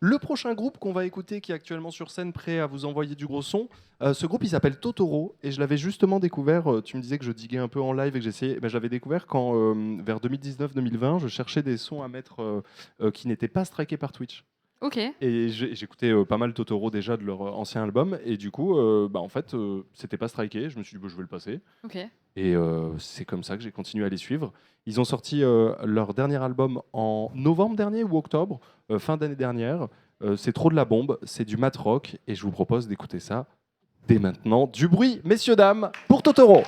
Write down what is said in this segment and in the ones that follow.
Le prochain groupe qu'on va écouter, qui est actuellement sur scène, prêt à vous envoyer du gros son, ce groupe il s'appelle Totorro et je l'avais justement découvert. Tu me disais que je diguais un peu en live et que j'essayais. Ben, je l'avais découvert quand, vers 2019-2020, je cherchais des sons à mettre qui n'étaient pas strikés par Twitch. Ok. Et j'écoutais pas mal Totorro déjà de leur ancien album et du coup, en fait, c'était pas striké. Je me suis dit, je vais le passer. Ok. Et c'est comme ça que j'ai continué à les suivre. Ils ont sorti leur dernier album en novembre dernier ou octobre, fin d'année dernière. C'est trop de la bombe, c'est du mat rock et je vous propose d'écouter ça dès maintenant. Du bruit, messieurs, dames, pour Totorro.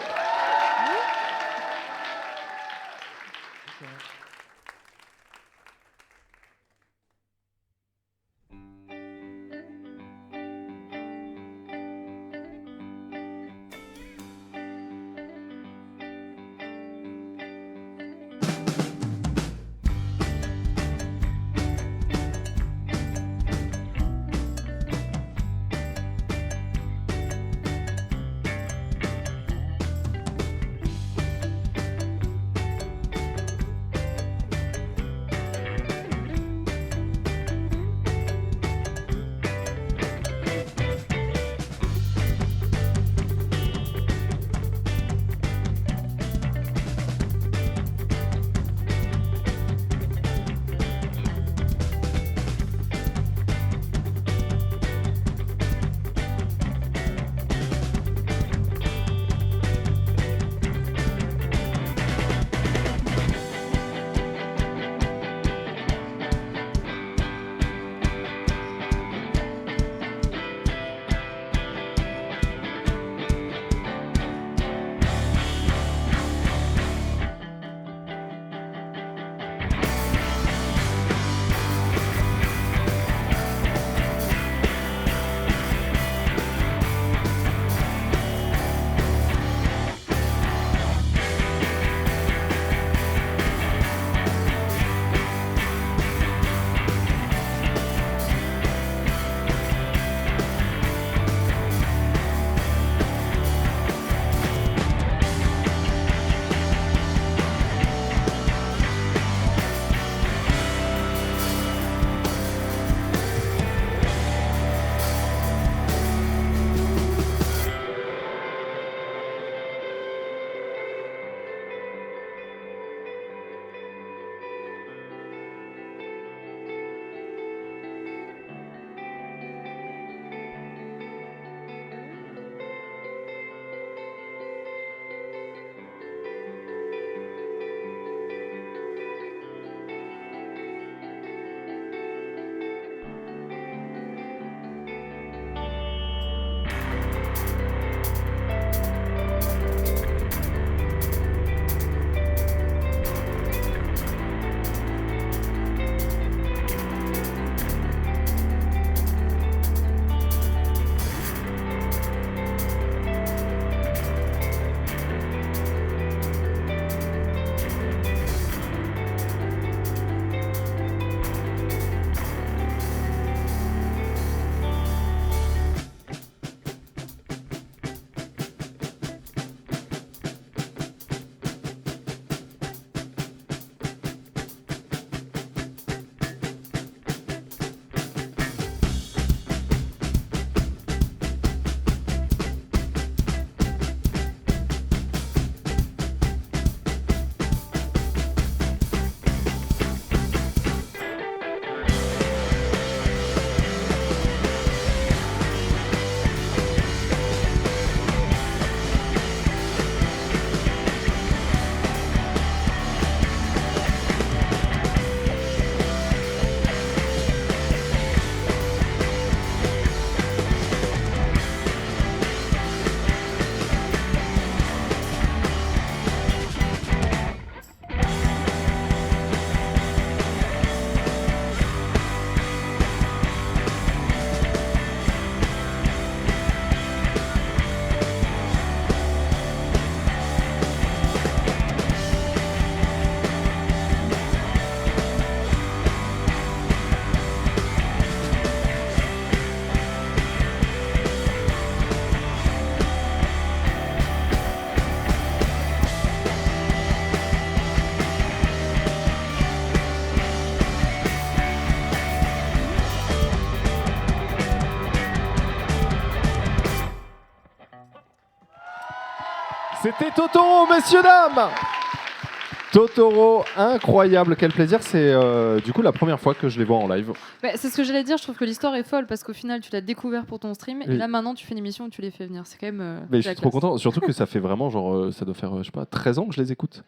C'était Totorro, messieurs, dames. Totorro, incroyable, quel plaisir. C'est du coup la première fois que je les vois en live. Bah, c'est ce que j'allais dire, je trouve que l'histoire est folle parce qu'au final tu l'as découvert pour ton stream et là maintenant tu fais une émission où tu les fais venir. C'est quand même. Mais je suis trop content, surtout que ça fait vraiment genre, ça doit faire, je sais pas, 13 ans que je les écoute.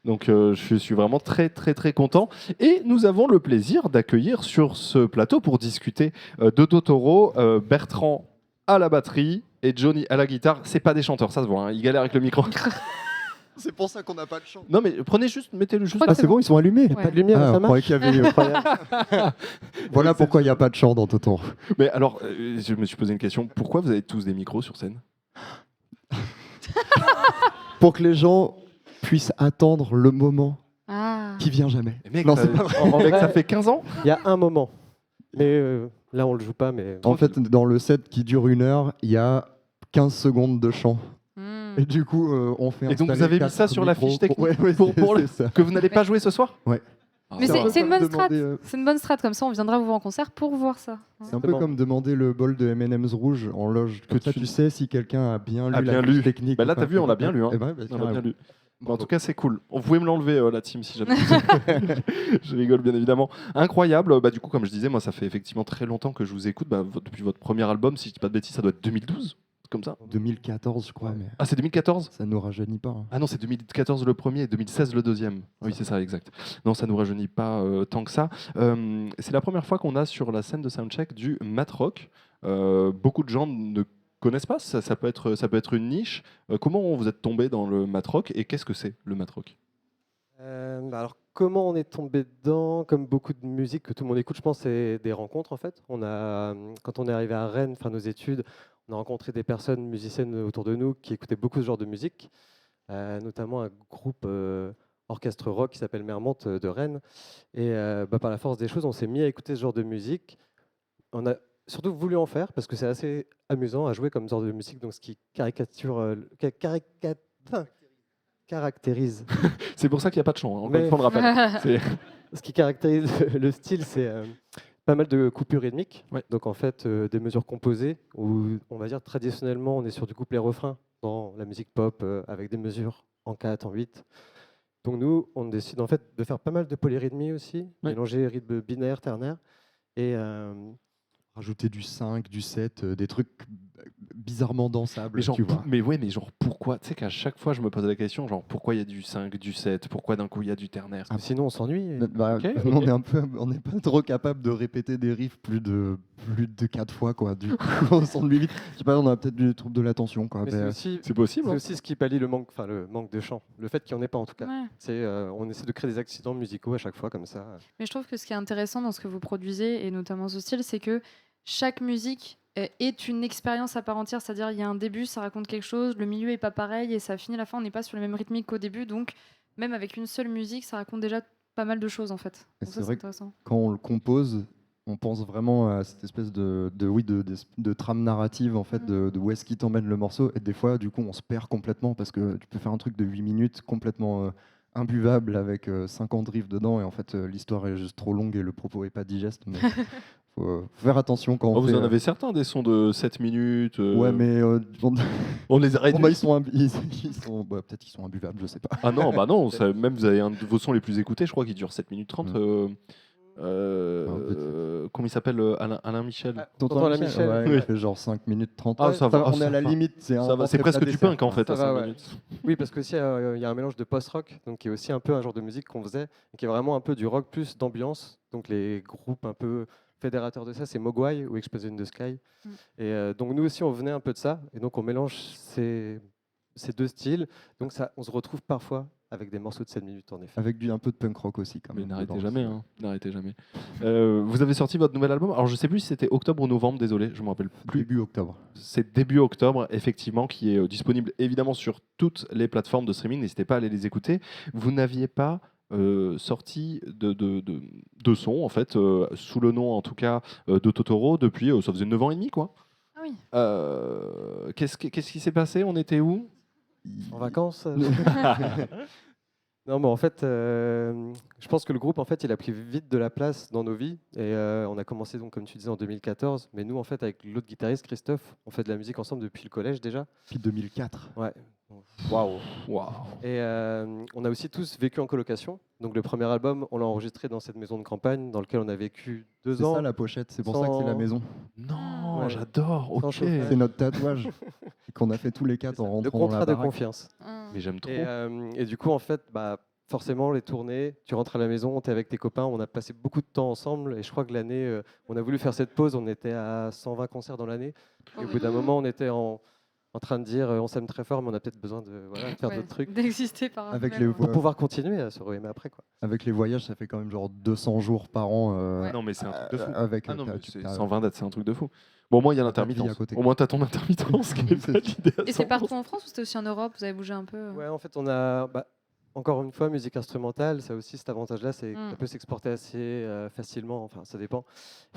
Donc je suis vraiment très très très content. Et nous avons le plaisir d'accueillir sur ce plateau pour discuter de Totorro, Bertrand à la batterie et Johnny à la guitare. C'est pas des chanteurs, ça se voit, hein, ils galèrent avec le micro. C'est pour ça qu'on n'a pas de chant. Non mais prenez juste, mettez-le juste. Ah c'est bon, ils sont allumés. Ouais. Pas de lumière, ça marche. Qu'il y avait voilà pourquoi il n'y a pas de chant dans Totorro. Mais alors, je me suis posé une question. Pourquoi vous avez tous des micros sur scène? Pour que les gens puissent attendre le moment qui vient jamais. Mais mec, Non, ça, c'est pas vrai. mec, ça fait 15 ans. Il y a un moment. Mais là, on le joue pas. Mais En fait, dans le set qui dure 1 heure, il y a 15 secondes de chant. Et du coup, on fait Et donc vous installer avez mis 4 ça sur la micros fiche technique pour pour ça. que vous n'allez pas jouer ce soir? Ouais. Mais c'est une bonne strat. Demander, C'est une bonne strat, comme ça on viendra vous voir en concert pour voir ça. C'est un peu comme demander le bol de M&M's rouge en loge. Comme ça, tu sais si quelqu'un a bien lu la fiche technique. Bah là, ou pas. t'as vu, on l'a bien lu. Hein. Eh ben, bah, On l'a bien lu. Bon, en Bravo. tout cas, c'est cool. Vous pouvez me l'enlever, la team, si jamais. Je rigole, bien évidemment. Incroyable. Bah, du coup, comme je disais, moi, ça fait effectivement très longtemps que je vous écoute. Bah, depuis votre premier album, si je dis pas de bêtises, ça doit être 2012, comme ça. 2014, je crois. Mais Ah, c'est 2014? ça nous rajeunit pas. Hein. Ah non, c'est 2014 le premier et 2016 le deuxième. Oui, c'est ça, exact. Non, ça nous rajeunit pas tant que ça. C'est la première fois qu'on a sur la scène de Soundcheck du mat rock. Beaucoup de gens ne connaissent pas, ça peut être une niche. Comment vous êtes tombé dans le mat rock et qu'est-ce que c'est le mat rock? alors, comment on est tombé dedans? Comme beaucoup de musique que tout le monde écoute, je pense, c'est des rencontres en fait. Quand on est arrivé à Rennes, faire nos études, on a rencontré des personnes musiciennes autour de nous qui écoutaient beaucoup ce genre de musique, notamment un groupe orchestre rock qui s'appelle Mermonte de Rennes. Et par la force des choses, on s'est mis à écouter ce genre de musique. On a surtout voulu en faire parce que c'est assez amusant à jouer comme genre de musique, donc ce qui caractérise. C'est pour ça qu'il n'y a pas de chant, hein, encore une fois, on le rappelle. C'est- Ce qui caractérise le style, c'est pas mal de coupures rythmiques. Ouais. Donc en fait, des mesures composées où on va dire traditionnellement on est sur du couplet-refrain dans la musique pop avec des mesures en 4, en 8. Donc nous, on décide en fait de faire pas mal de polyrythmie aussi, mélanger rythme binaire, ternaire et Rajouter du 5, du 7, des trucs bizarrement dansables, Mais genre, tu vois. mais ouais, mais genre pourquoi? Tu sais qu'à chaque fois je me pose la question, genre pourquoi il y a du 5, du 7, pourquoi d'un coup il y a du ternaire? sinon on s'ennuie. Bah, Ok, nous, ok. on n'est pas trop capable de répéter des riffs plus de 4 fois, quoi. Du coup, on s'ennuie vite. Je sais pas, on a peut-être du trouble de l'attention, quoi. Mais Mais, c'est aussi, C'est possible. c'est Hein. aussi ce qui pallie le manque de chant, le fait qu'il n'y en ait pas en tout cas. Ouais. C'est, on essaie de créer des accidents musicaux à chaque fois comme ça. Mais je trouve que ce qui est intéressant dans ce que vous produisez, et notamment ce style, c'est que chaque musique est une expérience à part entière. C'est-à-dire, il y a un début, ça raconte quelque chose, le milieu est pas pareil, et ça finit à la fin, on n'est pas sur le même rythmique qu'au début. Donc, même avec une seule musique, ça raconte déjà pas mal de choses, en fait. Et Donc c'est ça, vrai c'est intéressant. quand on le compose, on pense vraiment à cette espèce de trame narrative, en fait, de où est-ce qu'il t'emmène le morceau. Et des fois, du coup, on se perd complètement parce que tu peux faire un truc de 8 minutes complètement imbuvable avec 50 riffs dedans. Et en fait, l'histoire est juste trop longue et le propos est pas digeste. Mais faut faire attention quand on Vous fait, en avez certains des sons de 7 minutes. Ouais, mais on les arrête. ils sont peut-être qu'ils sont imbuvables, je sais pas. Ah non, bah non, même vous avez un de vos sons les plus écoutés, je crois, qui dure 7 minutes 30. Comment il s'appelle Alain Michel. Tonton Alain Michel. Ouais, Oui. il fait genre 5 minutes 30. Ah, ça va, on est ça à la va. limite. C'est C'est presque du punk en fait Ça à va, 5 ouais. minutes. Oui, parce qu'il y a un mélange de post-rock, donc qui est aussi un peu un genre de musique qu'on faisait, et qui est vraiment un peu du rock plus d'ambiance. Donc les groupes un peu fédérateurs de ça, c'est Mogwai ou Explosion in the Sky. Et donc nous aussi, on venait un peu de ça, et donc on mélange ces deux styles. Donc ça, on se retrouve parfois avec des morceaux de 7 minutes en effet. Avec un peu de punk rock aussi quand Mais même. n'arrêtez dedans. jamais, hein. N'arrêtez jamais. Vous avez sorti votre nouvel album. Alors je sais plus si c'était octobre ou novembre, désolé, je me rappelle plus. Début octobre. C'est début octobre, effectivement, qui est disponible évidemment sur toutes les plateformes de streaming. N'hésitez pas à aller les écouter. Vous n'aviez pas sorti de son, en fait, sous le nom, en tout cas, de Totorro, depuis, ça faisait 9 ans et demi, quoi. Ah oui. Qu'est-ce qui s'est passé? On était où? En vacances Non, mais en fait, je pense que le groupe, en fait, il a pris vite de la place dans nos vies. Et on a commencé, donc, comme tu disais, en 2014. Mais nous, en fait, avec l'autre guitariste, Christophe, on fait de la musique ensemble depuis le collège déjà. Depuis 2004. Ouais. Waouh. Waouh. Et on a aussi tous vécu en colocation. Donc le premier album, on l'a enregistré dans cette maison de campagne dans laquelle on a vécu 2 C'est ans. ça la pochette, c'est pour ça que c'est la Sans- maison. Non, Ouais. j'adore. Sans Ok. chauffage. C'est notre tatouage qu'on a fait tous les C'est quatre ça, en le rentrant dans la contrat de baraque. confiance. Mais j'aime trop. Et du coup, en fait, forcément, les tournées, tu rentres à la maison, tu es avec tes copains, on a passé beaucoup de temps ensemble. Et je crois que l'année, on a voulu faire cette pause, on était à 120 concerts dans l'année. Et au bout d'un moment, on était en train de dire on s'aime très fort, mais on a peut-être besoin de faire d'autres trucs D'exister par un Avec peu, les ouais. pour pouvoir continuer à se re-aimer après. Quoi. Avec les voyages, ça fait quand même genre 200 jours par an. Ouais. Non, mais c'est un truc de fou. Avec, Ah non, mais tu- c'est t'as- 120 dates, c'est un truc de fou. Bon, au moins, il y a T'as ta vie à l'intermittence. côté. Au moins, t'as ton intermittence qui est C'est validée à Et c'est 100%. partout en France ou c'était aussi en Europe? Vous avez bougé un peu? Ouais, en fait, on a. Encore une fois, musique instrumentale, ça a aussi cet avantage-là, c'est que Mm. ça peut s'exporter assez facilement, enfin ça dépend.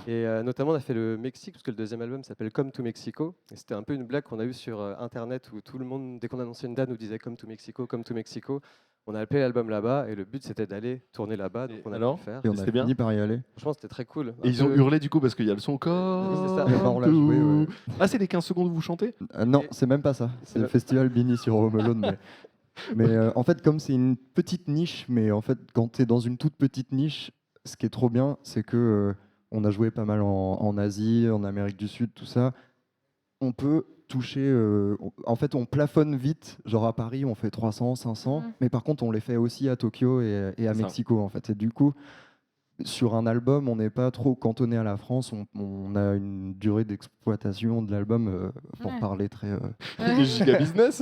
Et notamment, on a fait le Mexique, parce que le deuxième album s'appelle Come to Mexico. Et c'était un peu une blague qu'on a eue sur Internet, où tout le monde, dès qu'on annonçait une date, nous disait Come to Mexico, Come to Mexico. On a appelé l'album là-bas, et le but c'était d'aller tourner là-bas, donc Et on a alors pu le faire. Et on a C'était bien. fini par y aller. Franchement, c'était très cool. Et ils ont hurlé du coup parce qu'il y a le son Oui, c'est ça. comme Et bah, on l'a joué, ouais. Ah, c'est les 15 secondes où vous chantez? Non, Et- c'est même pas ça. C'est le le- festival Bini sur Home Alone. Mais en fait, comme c'est une petite niche, mais en fait, quand tu es dans une toute petite niche, ce qui est trop bien, c'est que on a joué pas mal en Asie, en Amérique du Sud, tout ça. On peut toucher. En fait, on plafonne vite. Genre à Paris, on fait 300, 500. Mhm. Mais par contre, on les fait aussi à Tokyo et à C'est ça. Mexico, en fait. Et du coup, sur un album, on n'est pas trop cantonné à la France. On a une durée d'exploitation de l'album, pour Ouais. parler très. Le giga business.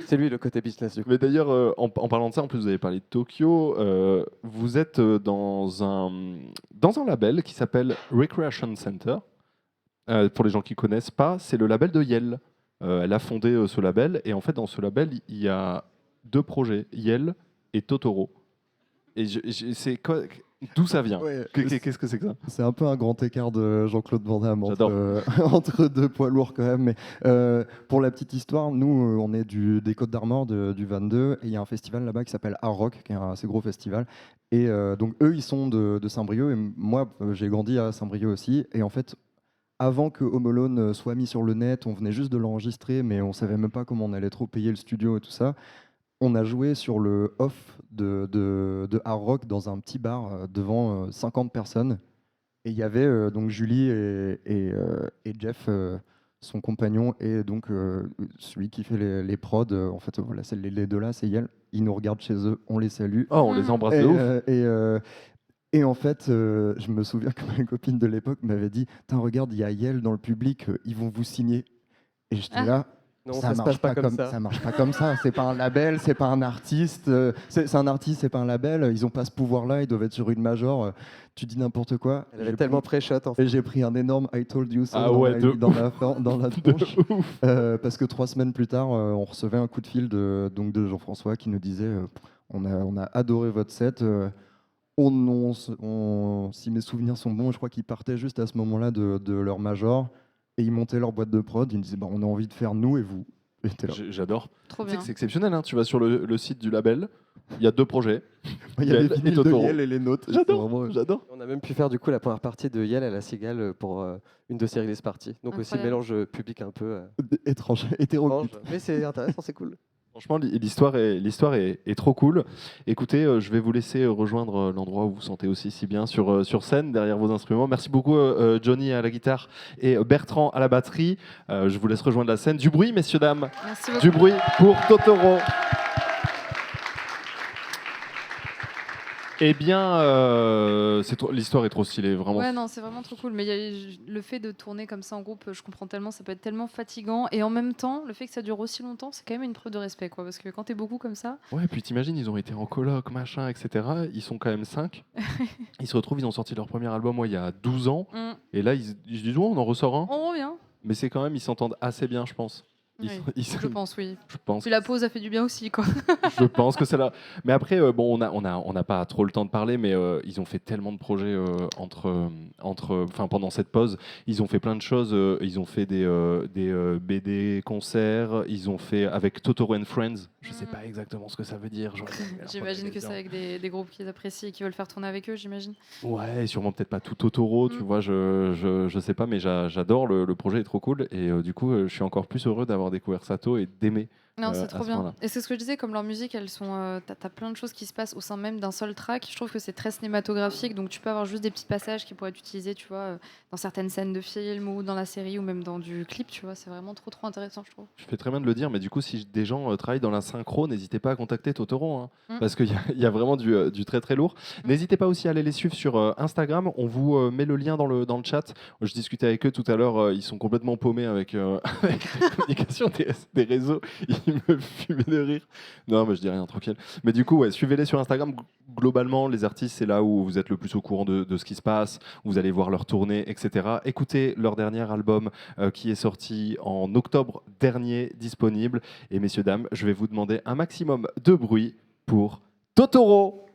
C'est lui le côté business du coup. Mais d'ailleurs, en parlant de ça, en plus, vous avez parlé de Tokyo. Vous êtes dans un label qui s'appelle Recreation Center. Pour les gens qui ne connaissent pas, c'est le label de Yel. Elle a fondé ce label. Et en fait, dans ce label, il y a 2 projets, Yel et Totorro. Et c'est quoi, d'où ça vient? Ouais. Qu'est-ce que c'est que ça? C'est un peu un grand écart de Jean-Claude Van Damme J'adore. entre 2 poids lourds quand même. Mais pour la petite histoire, nous, on est des Côtes d'Armor du 22 et il y a un festival là-bas qui s'appelle Art Rock, qui est un assez gros festival. Et donc eux, ils sont de Saint-Brieuc et moi, j'ai grandi à Saint-Brieuc aussi. Et en fait, avant que Home Alone soit mis sur le net, on venait juste de l'enregistrer, mais on savait même pas comment on allait trop payer le studio et tout ça. On a joué sur le off de Hard Rock dans un petit bar devant 50 personnes. Et il y avait donc Julie et Jeff, son compagnon, et donc celui qui fait les prods. En fait, voilà, c'est les 2 là, c'est Yel. Ils nous regardent chez eux, on les salue. Oh, on les embrasse Et, de ouf. et en fait, je me souviens que ma copine de l'époque m'avait dit « Regarde, il y a Yel dans le public, ils vont vous signer. » Et j'étais Ah. là. Non, Ça ça se marche passe pas comme ça ça. marche pas comme ça. C'est pas un label, c'est pas un artiste. C'est un artiste, c'est pas un label. Ils ont pas ce pouvoir-là. Ils doivent être sur une major. Tu dis n'importe quoi. Elle avait tellement pré-shot en fait. Et j'ai pris un énorme I told you so Ah ouais, dans la De tronche. ouf. Parce que 3 semaines plus tard, on recevait un coup de fil de Jean-François qui nous disait on a adoré votre set. Si mes souvenirs sont bons, je crois qu'ils partaient juste à ce moment-là de leur major. Et ils montaient leur boîte de prod. Ils me disaient on a envie de faire nous et vous. Et t'es là. J'adore. Trop Tu sais bien. que c'est exceptionnel, hein. Tu vas sur le site du label, il y a 2 projets. Il y a Yel les et vinyles de Totorro. Yel et les nôtres. C'est vraiment- J'adore. On a même pu faire du coup la première partie de Yel à la Cigale pour une de ses release parties. Donc aussi Incroyable. mélange public un peu étrange, étrange. hétéroclite. Mais c'est intéressant, c'est cool. Franchement, l'histoire est trop cool. Écoutez, je vais vous laisser rejoindre l'endroit où vous vous sentez aussi si bien sur scène, derrière vos instruments. Merci beaucoup, Johnny à la guitare et Bertrand à la batterie. Je vous laisse rejoindre la scène. Du bruit, messieurs, dames. Merci beaucoup. Du bruit pour Totorro. Eh bien, l'histoire est trop stylée, vraiment. Ouais, non, c'est vraiment trop cool. Mais le fait de tourner comme ça en groupe, je comprends tellement, ça peut être tellement fatigant. Et en même temps, le fait que ça dure aussi longtemps, c'est quand même une preuve de respect, quoi. Parce que quand t'es beaucoup comme ça, Ouais, puis t'imagines, ils ont été en coloc, machin, etc. Ils sont quand même 5. Ils se retrouvent, ils ont sorti leur premier album il y a 12 ans. Et là, ils se disent, ouais, on en ressort un. on revient. Mais c'est quand même, ils s'entendent assez bien, je pense. Oui, je pense, oui. Je pense. Puis la pause a fait du bien aussi, quoi. Je pense que c'est là. Mais après, bon, on n'a pas trop le temps de parler, mais ils ont fait tellement de projets pendant cette pause. Ils ont fait plein de choses. Ils ont fait des BD concerts. Ils ont fait avec Totorro and Friends. Je sais pas exactement ce que ça veut dire. J'imagine que c'est avec des groupes qu'ils apprécient et qui veulent faire tourner avec eux, j'imagine. Ouais, et sûrement peut-être pas tout Totorro, tu vois, je sais pas, mais j'adore, le projet est trop cool, et du coup, je suis encore plus heureux d'avoir découvert Sato et d'aimer. Non, c'est à trop ce bien. point-là. Et c'est ce que je disais, comme leur musique, elles sont, t'as plein de choses qui se passent au sein même d'un seul track. Je trouve que c'est très cinématographique, donc tu peux avoir juste des petits passages qui pourraient être utilisés, tu vois, dans certaines scènes de film ou dans la série ou même dans du clip, tu vois. C'est vraiment trop intéressant, je trouve. Je fais très bien de le dire, mais du coup, si des gens travaillent dans la synchro, n'hésitez pas à contacter Totorro, hein, Mm. parce qu'il y a vraiment du très très lourd. N'hésitez pas aussi à aller les suivre sur Instagram, on vous met le lien dans le chat. Je discutais avec eux tout à l'heure, ils sont complètement paumés avec, avec la communication des réseaux, ils me fumaient de rire. Non, mais je dis rien, tranquille. Mais du coup, ouais, suivez-les sur Instagram. Globalement, les artistes, c'est là où vous êtes le plus au courant de ce qui se passe, vous allez voir leur tournée, etc. Écoutez leur dernier album qui est sorti en octobre dernier, disponible. Et messieurs, dames, je vais vous demander un maximum de bruit pour Totorro.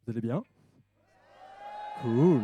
Vous allez bien? Cool.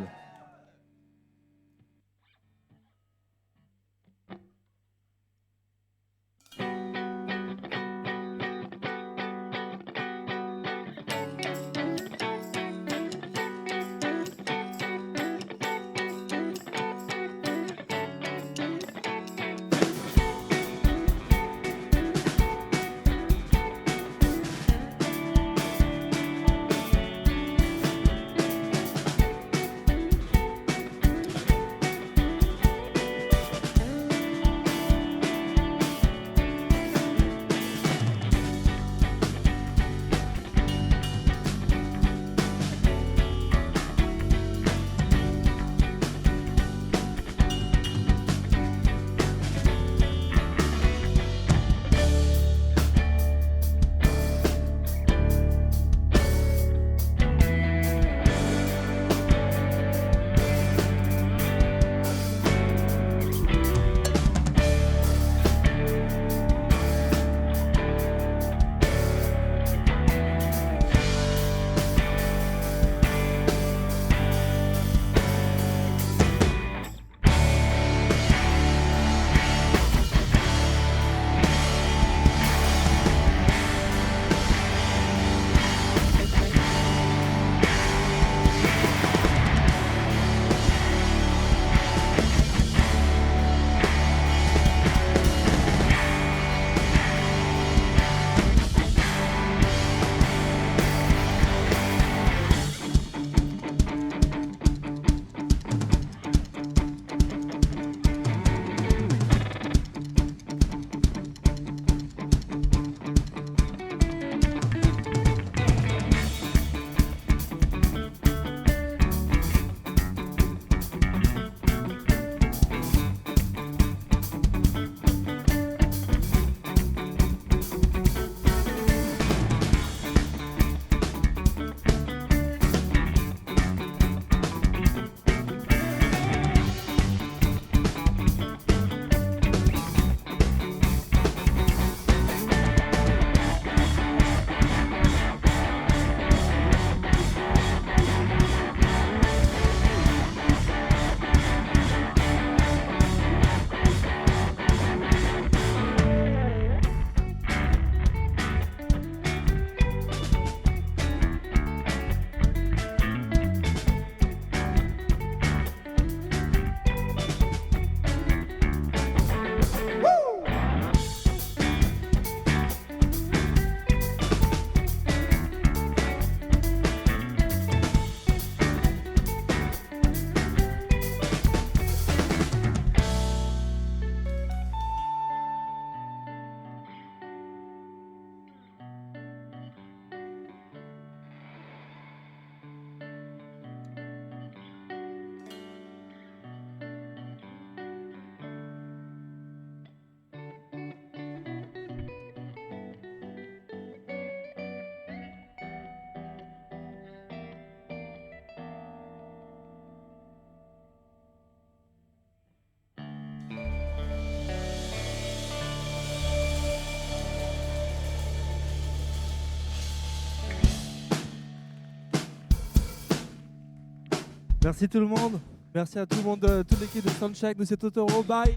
Merci tout le monde. Merci à tout le monde, toute l'équipe de SOUNDCHECK, de Totorro. Bye.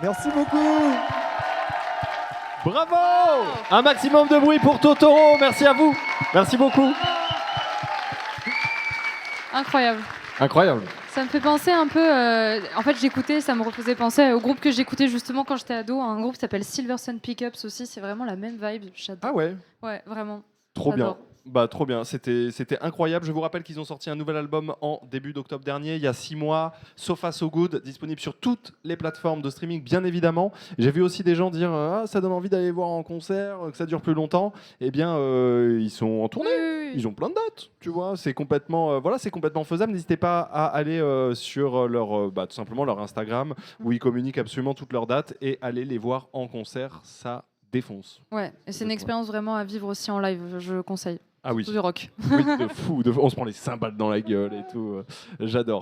Merci beaucoup. Bravo! Un maximum de bruit pour Totorro. Merci à vous. Merci beaucoup. Incroyable. Incroyable. Ça me fait penser un peu. En fait, j'écoutais, ça me refaisait penser au groupe que j'écoutais justement quand j'étais ado. Un groupe qui s'appelle Silver Sun Pickups aussi. C'est vraiment la même vibe. J'adore. Ah ouais. Ouais, vraiment. Trop bien. J'adore. Bah, trop bien, c'était incroyable. Je vous rappelle qu'ils ont sorti un nouvel album en début d'octobre dernier, il y a 6 mois, So Far So Good, disponible sur toutes les plateformes de streaming, bien évidemment. J'ai vu aussi des gens dire ah, ça donne envie d'aller voir en concert, que ça dure plus longtemps. Eh bien, ils sont en tournée, Oui. ils ont plein de dates, tu vois. C'est complètement, c'est complètement faisable. N'hésitez pas à aller sur leur, tout simplement leur Instagram, où ils communiquent absolument toutes leurs dates, et aller les voir en concert, ça défonce. Ouais, et c'est une expérience vraiment à vivre aussi en live, je conseille. Ah oui. Du rock. Oui, de fou, on se prend les cymbales dans la gueule et tout. J'adore.